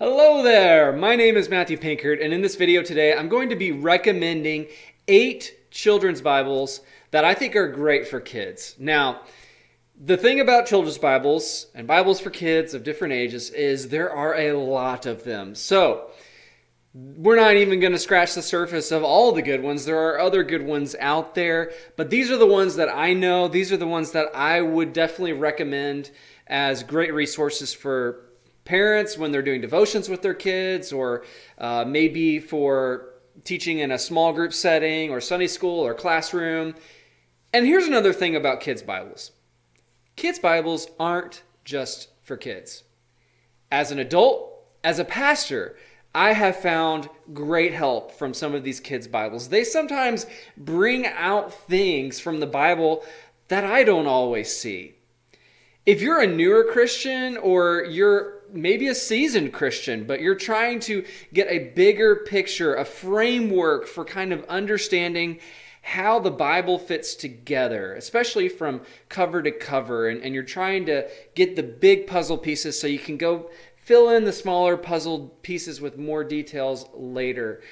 Hello there, my name is Matthew Pinkert, and in this video today I'm going to be recommending 8 children's Bibles that I think are great for kids. Now, the thing about children's Bibles and Bibles for kids of different ages is there are a lot of them. So, we're not even going to scratch the surface of all the good ones. There are other good ones out there, but these are the ones that I know. These are the ones that I would definitely recommend as great resources for parents when they're doing devotions with their kids, or maybe for teaching in a small group setting or Sunday school or classroom. And here's another thing about kids' Bibles. Kids' Bibles aren't just for kids. As an adult, as a pastor, I have found great help from some of these kids' Bibles. They sometimes bring out things from the Bible that I don't always see. If you're a newer Christian, or you're maybe a seasoned Christian, but you're trying to get a bigger picture, a framework for kind of understanding how the Bible fits together, especially from cover to cover, and you're trying to get the big puzzle pieces so you can go fill in the smaller puzzle pieces with more details later.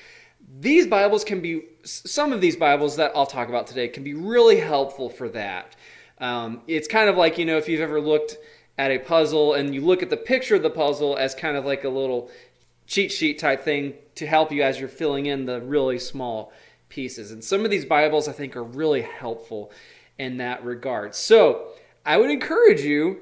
These Bibles can be, some of these Bibles that I'll talk about today can be really helpful for that. It's kind of like, if you've ever looked at a puzzle and you look at the picture of the puzzle as kind of like a little cheat sheet type thing to help you as you're filling in the really small pieces. And some of these Bibles I think are really helpful in that regard. So I would encourage you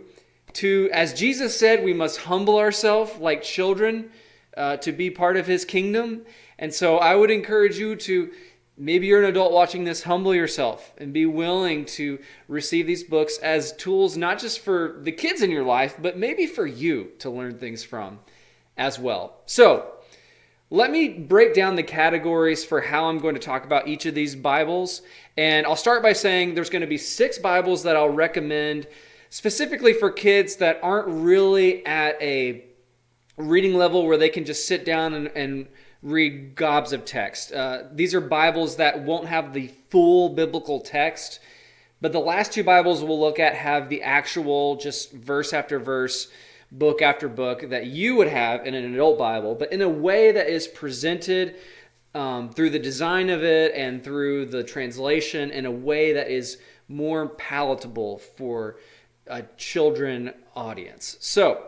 to, as Jesus said, we must humble ourselves like children to be part of his kingdom. And so I would encourage you to, maybe you're an adult watching this, humble yourself and be willing to receive these books as tools, not just for the kids in your life, but maybe for you to learn things from as well. So let me break down the categories for how I'm going to talk about each of these Bibles. And I'll start by saying there's going to be 6 Bibles that I'll recommend specifically for kids that aren't really at a reading level where they can just sit down and read gobs of text. These are Bibles that won't have the full biblical text, but the last 2 Bibles we'll look at have the actual, just verse after verse, book after book that you would have in an adult Bible, but in a way that is presented through the design of it and through the translation in a way that is more palatable for a children audience. So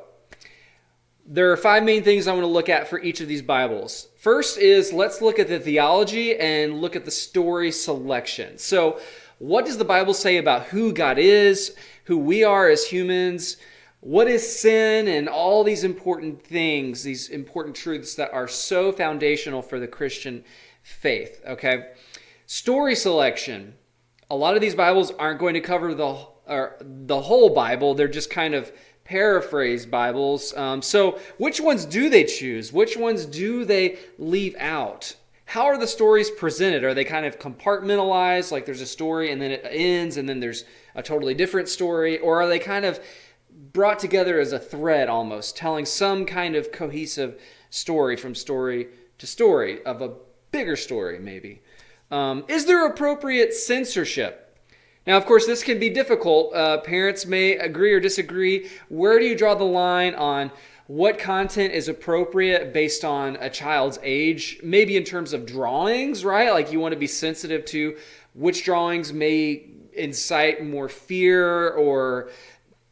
there are 5 main things I want to look at for each of these Bibles. First is, let's look at the theology and look at the story selection. So what does the Bible say about who God is, who we are as humans, what is sin, and all these important things, these important truths that are so foundational for the Christian faith, okay? Story selection. A lot of these Bibles aren't going to cover the whole Bible. They're just kind of paraphrase Bibles. So which ones do they choose? Which ones do they leave out? How are the stories presented? Are they kind of compartmentalized, like there's a story and then it ends and then there's a totally different story? Or are they kind of brought together as a thread almost, telling some kind of cohesive story from story to story of a bigger story maybe? Is there appropriate censorship? Now, of course, this can be difficult. Parents may agree or disagree. Where do you draw the line on what content is appropriate based on a child's age? Maybe in terms of drawings, right? Like you want to be sensitive to which drawings may incite more fear or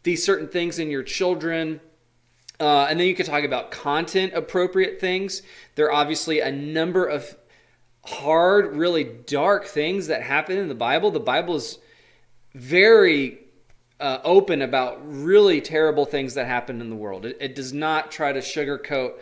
these certain things in your children. And then you could talk about content appropriate things. There are obviously a number of hard, really dark things that happen in the Bible. The Bible is very open about really terrible things that happen in the world. It does not try to sugarcoat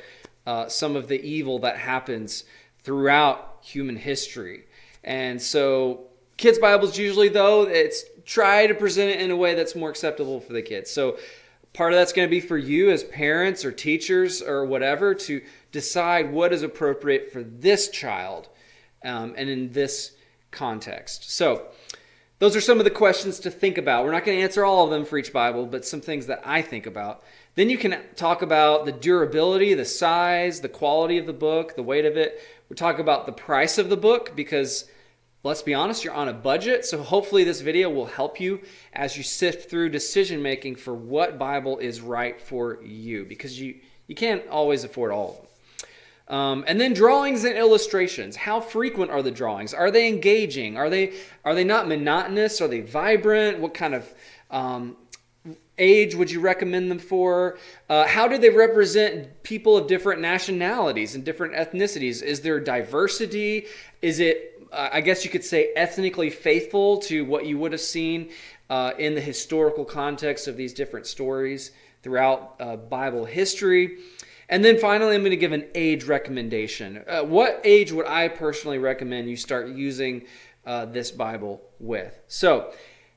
some of the evil that happens throughout human history. And so kids' Bibles usually, though, it's try to present it in a way that's more acceptable for the kids. So part of that's going to be for you as parents or teachers or whatever to decide what is appropriate for this child and in this context. So those are some of the questions to think about. We're not going to answer all of them for each Bible, but some things that I think about. Then you can talk about the durability, the size, the quality of the book, the weight of it. We'll talk about the price of the book because, let's be honest, you're on a budget. So hopefully this video will help you as you sift through decision making for what Bible is right for you, because you you can't always afford all of them. And then drawings and illustrations. How frequent are the drawings? Are they engaging? Are they not monotonous? Are they vibrant? What kind of age would you recommend them for? How do they represent people of different nationalities and different ethnicities? Is there diversity? Is it, I guess you could say, ethnically faithful to what you would have seen in the historical context of these different stories throughout Bible history? And then finally, I'm going to give an age recommendation. What age would I personally recommend you start using this Bible with? So,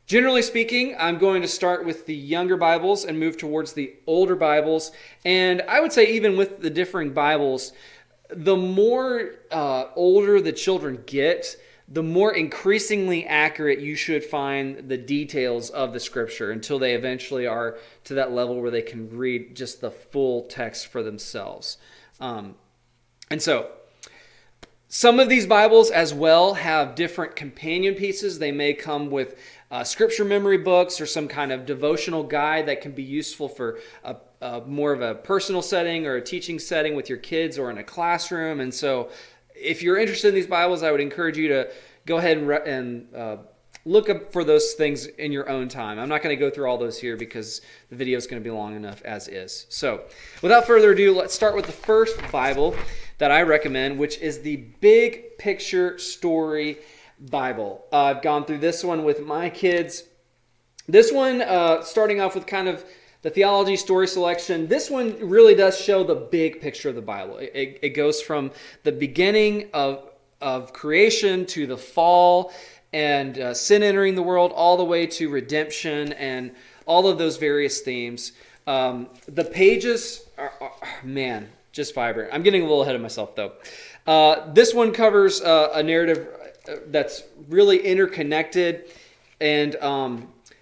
generally speaking, I'm going to start with the younger Bibles and move towards the older Bibles. And I would say even with the differing Bibles, the more older the children get, the more increasingly accurate you should find the details of the Scripture until they eventually are to that level where they can read just the full text for themselves. And so, some of these Bibles as well have different companion pieces. They may come with scripture memory books or some kind of devotional guide that can be useful for more of a personal setting or a teaching setting with your kids or in a classroom. And so if you're interested in these Bibles, I would encourage you to go ahead and look up for those things in your own time. I'm not going to go through all those here because the video is going to be long enough as is. So without further ado, let's start with the first Bible that I recommend, which is the Big Picture Story Bible. I've gone through this one with my kids. This one, starting off with kind of the theology story selection, this one really does show the big picture of the Bible. It goes from the beginning of creation to the fall and sin entering the world, all the way to redemption and all of those various themes. The pages are, man, just vibrant. I'm getting a little ahead of myself, though. This one covers a narrative that's really interconnected, and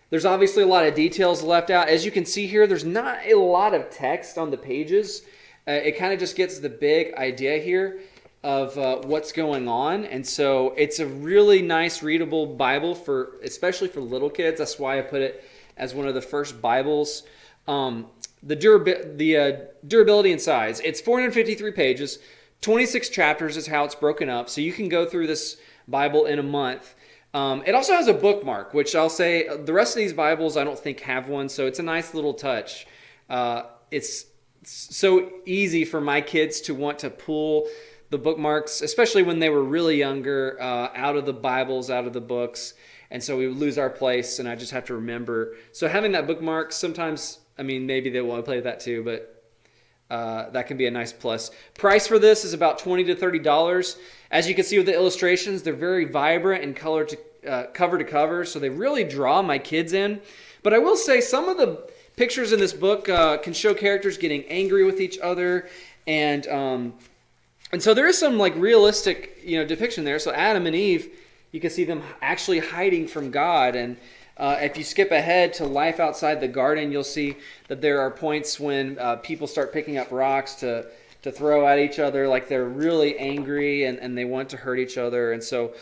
there's obviously a lot of details left out. As you can see here, there's not a lot of text on the pages. It kind of just gets the big idea here of what's going on. And so it's a really nice readable Bible, especially for little kids. That's why I put it as one of the first Bibles. The durability and size. It's 453 pages. 26 chapters is how it's broken up. So you can go through this Bible in a month. It also has a bookmark, which I'll say the rest of these Bibles I don't think have one, so it's a nice little touch. It's so easy for my kids to want to pull the bookmarks, especially when they were really younger, out of the Bibles, out of the books, and so we would lose our place, and I just have to remember. So having that bookmark, sometimes, I mean, maybe they want to play with that too, but that can be a nice plus. Price for this is about $20 to $30. As you can see with the illustrations, they're very vibrant and cover to cover, so they really draw my kids in. But I will say some of the pictures in this book can show characters getting angry with each other, and so there is some like realistic depiction there. So Adam and Eve, you can see them actually hiding from God, and if you skip ahead to life outside the garden, you'll see that there are points when people start picking up rocks to throw at each other, like they're really angry and they want to hurt each other. And so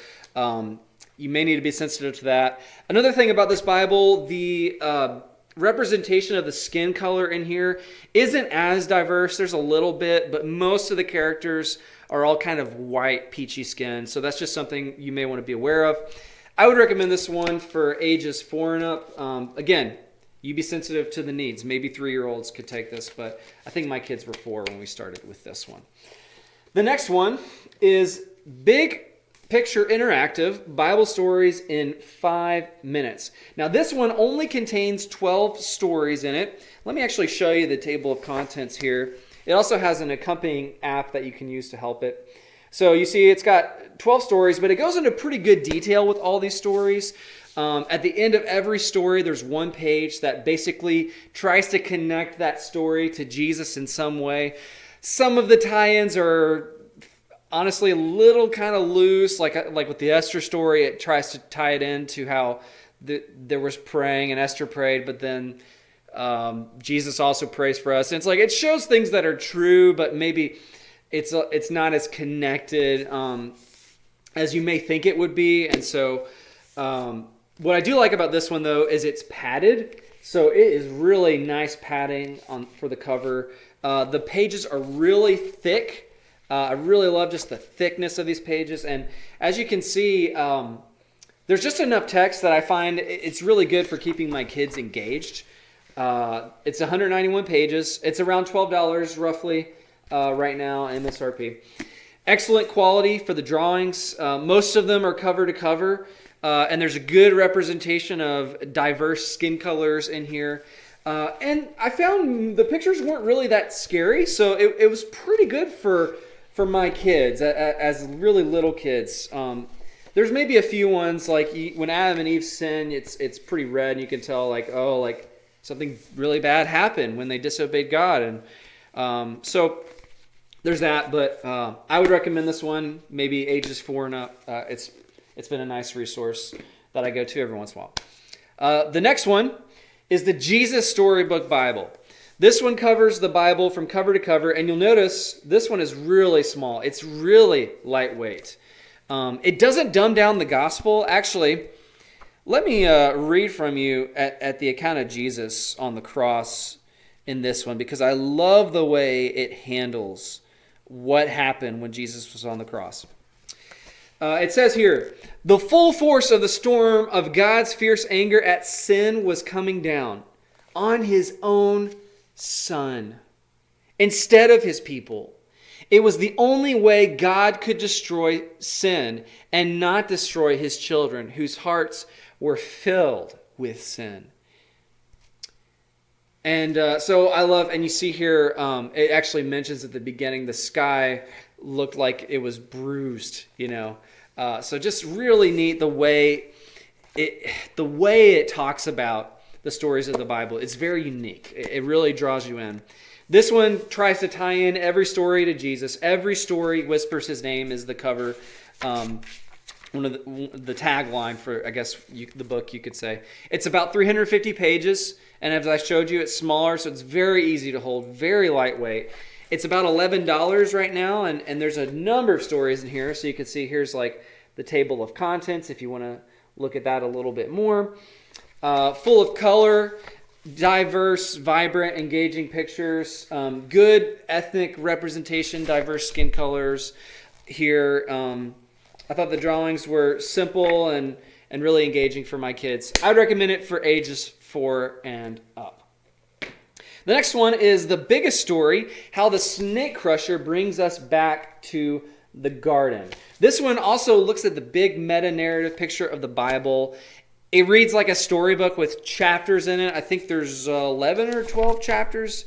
you may need to be sensitive to that. Another thing about this Bible, the representation of the skin color in here isn't as diverse. There's a little bit, but most of the characters are all kind of white, peachy skin. So that's just something you may want to be aware of. I would recommend this one for ages 4 and up. Again, you be sensitive to the needs. Maybe 3-year-olds could take this, but I think my kids were 4 when we started with this one. The next one is Big Picture Interactive Bible Stories in 5 minutes. Now, this one only contains 12 stories in it. Let me actually show you the table of contents here. It also has an accompanying app that you can use to help it. So you see it's got 12 stories, but it goes into pretty good detail with all these stories. At the end of every story, there's one page that basically tries to connect that story to Jesus in some way. Some of the tie-ins are honestly a little kind of loose, like with the Esther story. It tries to tie it into how there was praying and Esther prayed, but then Jesus also prays for us. And it's like it shows things that are true, but maybe it's not as connected as you may think it would be. And so what I do like about this one, though, is it's padded. So it is really nice padding for the cover. The pages are really thick. I really love just the thickness of these pages. And as you can see, there's just enough text that I find it's really good for keeping my kids engaged. It's 191 pages. It's around $12 roughly right now, MSRP. Excellent quality for the drawings. Most of them are cover to cover, and there's a good representation of diverse skin colors in here. And I found the pictures weren't really that scary, so it was pretty good for my kids as really little kids. There's maybe a few ones like when Adam and Eve sin, it's pretty red, and you can tell like something really bad happened when they disobeyed God, and so there's that. But I would recommend this one, maybe ages 4 and up. It's been a nice resource that I go to every once in a while. The next one is the Jesus Storybook Bible. This one covers the Bible from cover to cover, and you'll notice this one is really small. It's really lightweight. It doesn't dumb down the gospel. Actually, let me read from you at the account of Jesus on the cross in this one, because I love the way it handles what happened when Jesus was on the cross. It says here, the full force of the storm of God's fierce anger at sin was coming down on his own Son instead of his people. It was the only way God could destroy sin and not destroy his children whose hearts were filled with sin. And so I love, and you see here, it actually mentions at the beginning the sky looked like it was bruised, So just really neat the way it talks about the stories of the Bible. It's very unique. It really draws you in. This one tries to tie in every story to Jesus. Every story whispers his name is the cover. One of the tagline for, I guess, the book, you could say. It's about 350 pages, and as I showed you, it's smaller, so it's very easy to hold, very lightweight. It's about $11 right now, and there's a number of stories in here, so you can see here's like the table of contents if you want to look at that a little bit more. Full of color, diverse, vibrant, engaging pictures, good ethnic representation, diverse skin colors here. I thought the drawings were simple and really engaging for my kids. I'd recommend it for ages 4 and up. The next one is The Biggest Story, How the Snake Crusher Brings Us Back to the Garden. This one also looks at the big meta-narrative picture of the Bible. It reads like a storybook with chapters in it. I think there's 11 or 12 chapters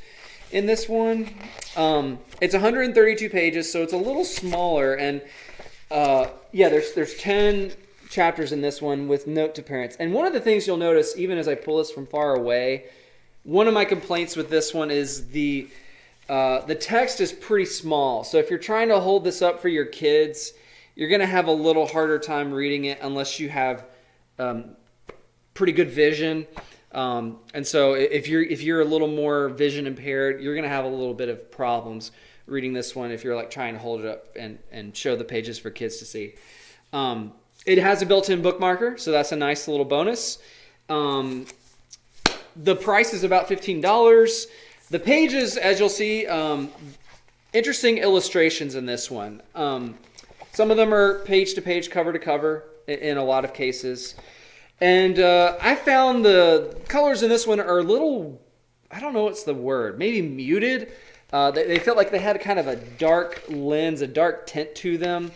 in this one. It's 132 pages, so it's a little smaller. And there's 10 chapters in this one with note to parents. And one of the things you'll notice, even as I pull this from far away, one of my complaints with this one is the text is pretty small. So if you're trying to hold this up for your kids, you're going to have a little harder time reading it unless you have pretty good vision. And so if you're a little more vision impaired, you're going to have a little bit of problems reading this one if you're like trying to hold it up and show the pages for kids to see. It has a built-in bookmarker, so that's a nice little bonus. The price is about $15. The pages, as you'll see, interesting illustrations in this one. Some of them are page to page, cover to cover in a lot of cases. And I found the colors in this one are a little, I don't know what's the word, maybe muted. They felt like they had kind of a dark lens, a dark tint to them.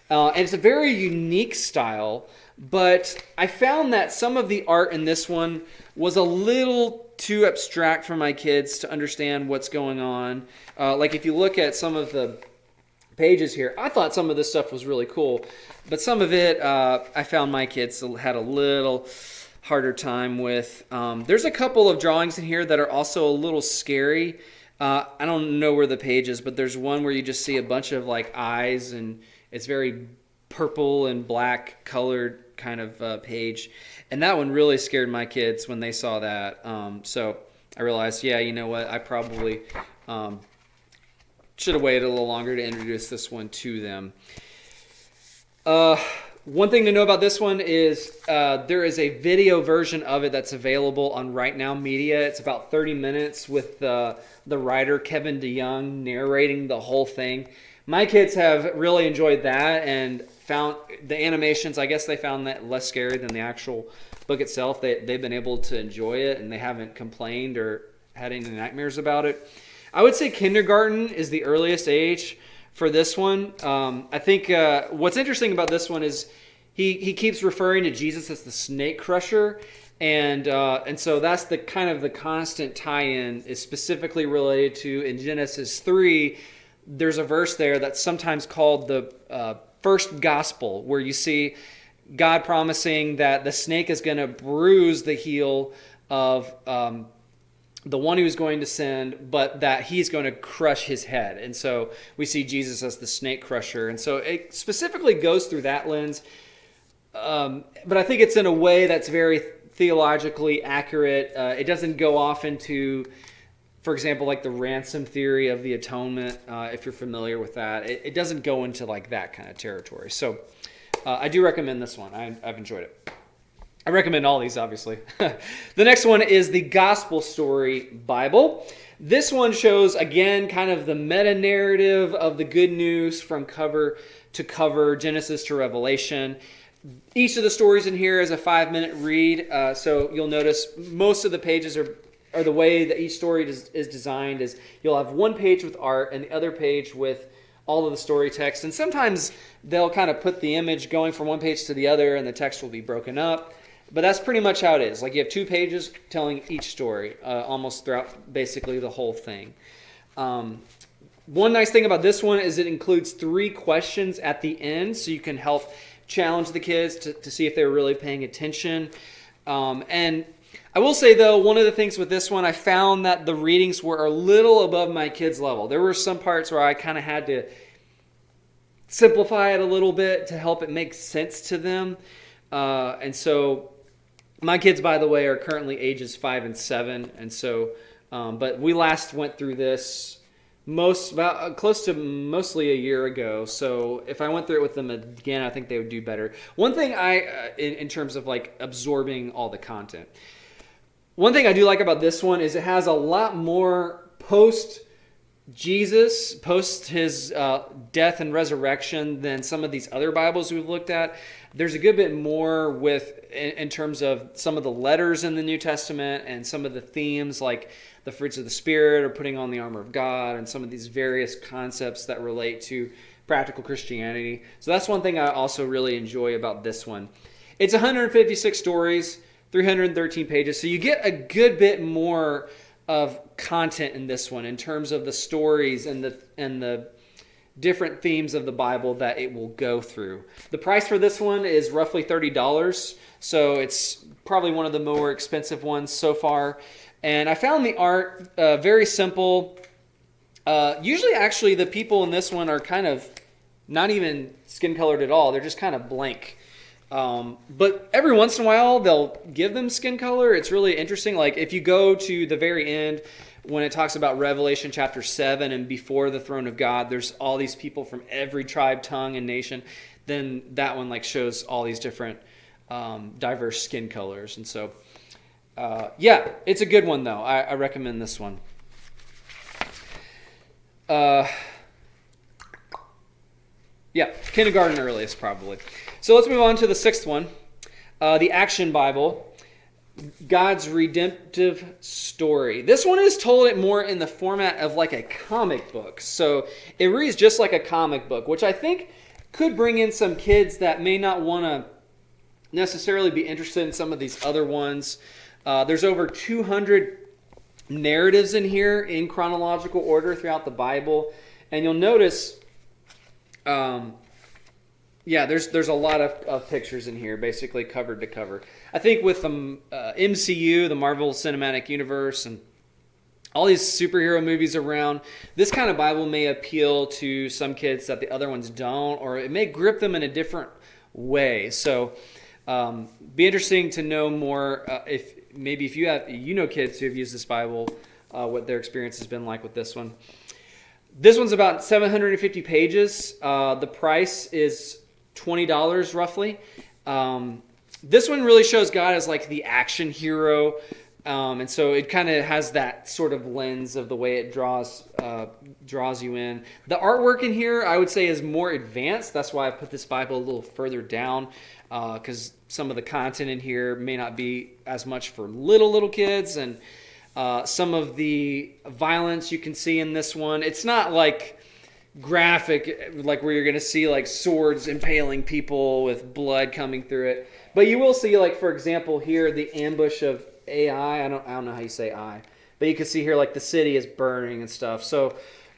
And it's a very unique style, but I found that some of the art in this one was a little too abstract for my kids to understand what's going on. Like if you look at some of the pages here, I thought some of this stuff was really cool, but some of it I found my kids had a little harder time with. There's a couple of drawings in here that are also a little scary. I don't know where the page is, but there's one where you just see a bunch of like eyes, and it's very purple and black colored kind of page. And that one really scared my kids when they saw that. So I realized, yeah, you know what? I probably should have waited a little longer to introduce this one to them. One thing to know about this one is there is a video version of it that's available on Right Now Media. It's about 30 minutes with the writer Kevin DeYoung narrating the whole thing. My kids have really enjoyed that and found the animations, I guess they found that less scary than the actual book itself. They've been able to enjoy it, and they haven't complained or had any nightmares about it. I would say kindergarten is the earliest age for this one. I think what's interesting about this one is he keeps referring to Jesus as the snake crusher, and so that's the kind of the constant tie-in is specifically related to in Genesis 3. There's a verse there that's sometimes called the first gospel, where you see God promising that the snake is going to bruise the heel of the one who's going to send, but that he's going to crush his head. And so we see Jesus as the snake crusher. And so it specifically goes through that lens. But I think it's in a way that's very theologically accurate. It doesn't go off into, for example, like the ransom theory of the atonement, if you're familiar with that. It doesn't go into like that kind of territory. So I do recommend this one. I've enjoyed it. I recommend all these, obviously. The next one is the Gospel Story Bible. This one shows, again, kind of the meta-narrative of the good news from cover to cover, Genesis to Revelation. Each of the stories in here is a 5-minute read, so you'll notice most of the pages are the way that each story is designed is you'll have one page with art and the other page with all of the story text. And sometimes they'll kind of put the image going from one page to the other and the text will be broken up. But that's pretty much how it is. Like you have 2 pages telling each story almost throughout basically the whole thing. One nice thing about this one is it includes 3 questions at the end, so you can help challenge the kids to see if they're really paying attention. And I will say, though, one of the things with this one, I found that the readings were a little above my kids' level. There were some parts where I kind of had to simplify it a little bit to help it make sense to them. And so my kids, by the way, are currently ages 5 and 7. And so, but we last went through this close to mostly a year ago. So if I went through it with them again, I think they would do better. One thing in terms of like absorbing all the content. One thing I do like about this one is it has a lot more post-Jesus, post his death and resurrection than some of these other Bibles we've looked at. There's a good bit more in terms of some of the letters in the New Testament and some of the themes like the fruits of the Spirit or putting on the armor of God and some of these various concepts that relate to practical Christianity. So that's one thing I also really enjoy about this one. It's 156 stories, 313 pages, so you get a good bit more of content in this one in terms of the stories and the different themes of the Bible that it will go through. The price for this one is roughly $30, so it's probably one of the more expensive ones so far. And I found the art very simple. Usually, actually, the people in this one are kind of not even skin colored at all. They're just kind of blank. But every once in a while, they'll give them skin color. It's really interesting. Like if you go to the very end, when it talks about Revelation chapter 7 and before the throne of God, there's all these people from every tribe, tongue, and nation. Then that one like shows all these different diverse skin colors. And so, yeah, it's a good one, though. I recommend this one. Yeah, kindergarten earliest, probably. So let's move on to the 6th one, the Action Bible. God's redemptive story. This one is told more in the format of like a comic book. So it reads just like a comic book, which I think could bring in some kids that may not want to necessarily be interested in some of these other ones. There's over 200 narratives in here in chronological order throughout the Bible. And you'll notice, there's a lot of pictures in here, basically cover to cover. I think with the MCU, the Marvel Cinematic Universe, and all these superhero movies around, this kind of Bible may appeal to some kids that the other ones don't, or it may grip them in a different way. So, be interesting to know more if you have kids who have used this Bible, what their experience has been like with this one. This one's about 750 pages. The price is $20 roughly. This one really shows God as like the action hero. And so it kind of has that sort of lens of the way it draws you in. The artwork in here, I would say, is more advanced. That's why I put this Bible a little further down, because some of the content in here may not be as much for little kids, and some of the violence you can see in this one. It's not like graphic, like where you're going to see like swords impaling people with blood coming through it. But you will see, like, for example, here, the ambush of AI. I don't know how you say I, but you can see here like the city is burning and stuff. So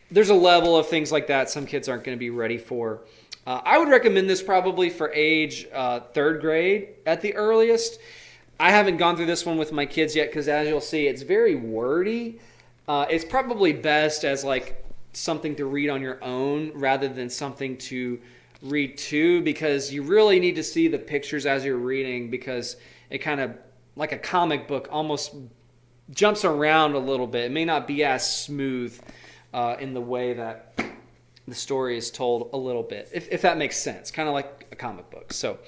there's a level of things like that some kids aren't going to be ready for. I would recommend this probably for age 3rd grade at the earliest. I haven't gone through this one with my kids yet because, as you'll see, it's very wordy. It's probably best as like something to read on your own rather than something to read to, because you really need to see the pictures as you're reading, because it kind of, like a comic book, almost jumps around a little bit. It may not be as smooth in the way that the story is told a little bit, if that makes sense, kind of like a comic book. So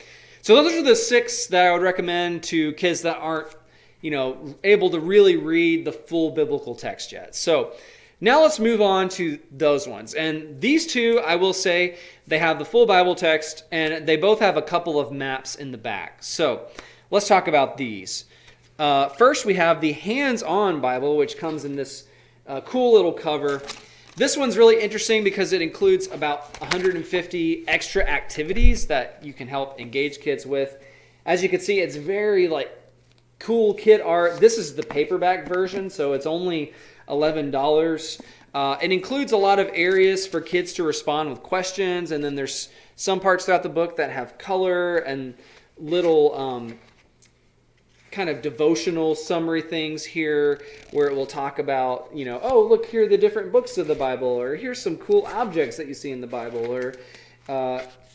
those are the 6 that I would recommend to kids that aren't, able to really read the full biblical text yet. So now let's move on to those ones. And these 2, I will say, they have the full Bible text, and they both have a couple of maps in the back. So let's talk about these. First, we have the Hands-On Bible, which comes in this cool little cover. This one's really interesting because it includes about 150 extra activities that you can help engage kids with. As you can see, it's very like cool kid art. This is the paperback version, so it's only $11. It includes a lot of areas for kids to respond with questions, and then there's some parts throughout the book that have color and little kind of devotional summary things here where it will talk about, oh, look, here are the different books of the Bible, or here's some cool objects that you see in the Bible, or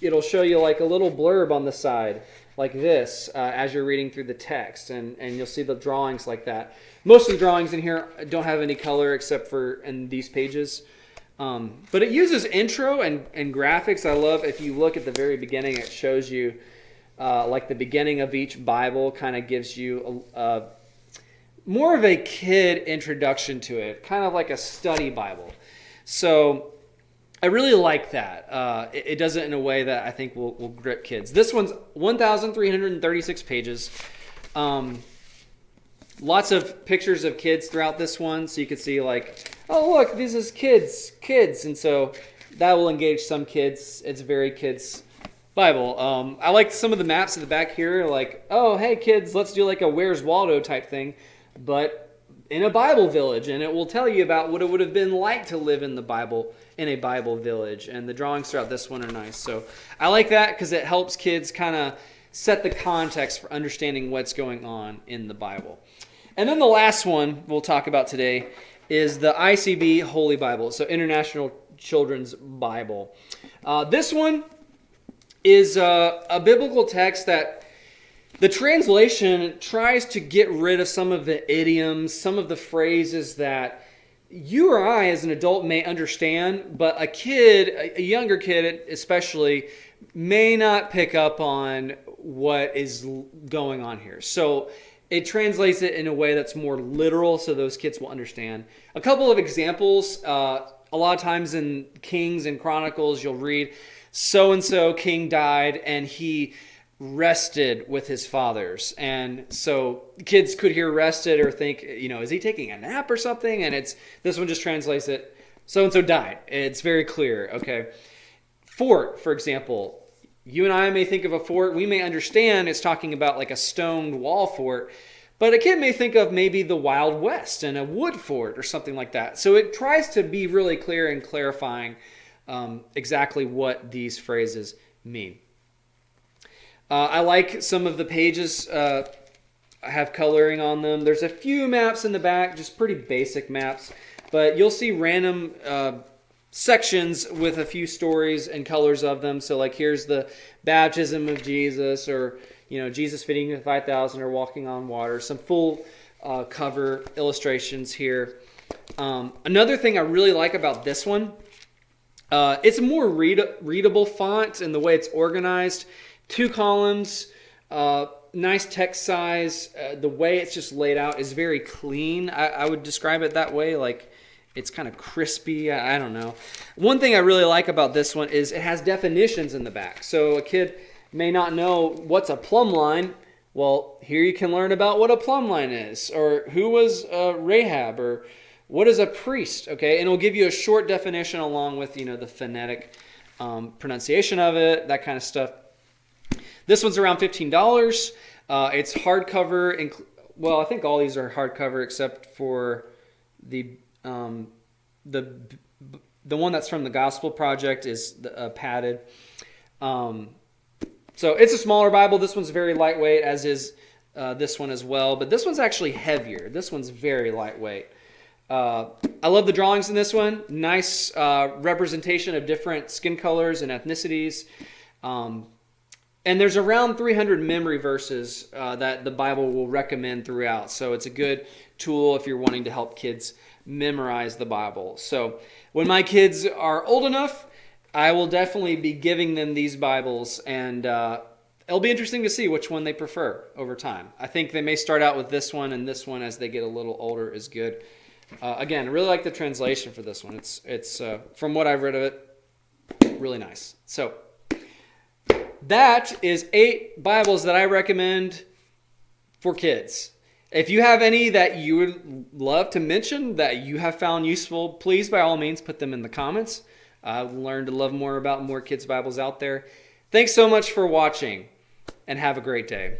it'll show you like a little blurb on the side like this as you're reading through the text, and you'll see the drawings like that. Most of the drawings in here don't have any color except for in these pages. But it uses intro and graphics. I love, if you look at the very beginning, it shows you like the beginning of each Bible kind of gives you more of a kid introduction to it, kind of like a study Bible. So I really like that. It does it in a way that I think will grip kids. This one's 1,336 pages. Lots of pictures of kids throughout this one, so you can see like, oh look, this is kids, and so that will engage some kids. It's very kids Bible. I like some of the maps at the back here, like, oh hey kids, let's do like a Where's Waldo type thing, but in a Bible village, and it will tell you about what it would have been like to live in a Bible village, and the drawings throughout this one are nice. So I like that because it helps kids kind of set the context for understanding what's going on in the Bible. And then the last one we'll talk about today is the ICB Holy Bible, so International Children's Bible. This one is a biblical text that the translation tries to get rid of some of the idioms, some of the phrases that you or I as an adult may understand, but a younger kid especially, may not pick up on what is going on here. So it translates it in a way that's more literal so those kids will understand. A couple of examples, a lot of times in Kings and Chronicles, you'll read, so-and-so king died and he rested with his fathers. And so kids could hear rested or think, is he taking a nap or something? And this one just translates it, so-and-so died. It's very clear, okay? Fort, for example. You and I may think of a fort. We may understand it's talking about like a stoned wall fort, but a kid may think of maybe the Wild West and a wood fort or something like that. So it tries to be really clear and clarifying exactly what these phrases mean. I like some of the pages have coloring on them. There's a few maps in the back, just pretty basic maps, but you'll see random sections with a few stories and colors of them. So like here's the baptism of Jesus, or Jesus feeding the 5,000 or walking on water. Some full cover illustrations here. Another thing I really like about this one, It's a more readable font in the way it's organized. 2 columns, nice text size. The way it's just laid out is very clean. I would describe it that way, like it's kind of crispy. I don't know. One thing I really like about this one is it has definitions in the back. So a kid may not know what's a plumb line. Well, here you can learn about what a plumb line is, or who was Rahab, or what is a priest, okay? And it'll give you a short definition along with, the phonetic pronunciation of it, that kind of stuff. This one's around $15. It's hardcover. Well, I think all these are hardcover except for the one that's from the Gospel Project is padded. So it's a smaller Bible. This one's very lightweight, as is this one as well. But this one's actually heavier. This one's very lightweight. I love the drawings in this one. Nice representation of different skin colors and ethnicities. And there's around 300 memory verses that the Bible will recommend throughout. So it's a good tool if you're wanting to help kids memorize the Bible. So when my kids are old enough, I will definitely be giving them these Bibles, and it'll be interesting to see which one they prefer over time. I think they may start out with this one, and this one as they get a little older is good. Again, I really like the translation for this one. It's from what I've read of it, really nice. So that is 8 Bibles that I recommend for kids. If you have any that you would love to mention that you have found useful, please by all means put them in the comments. I've learned to love more about more kids' Bibles out there. Thanks so much for watching, and have a great day.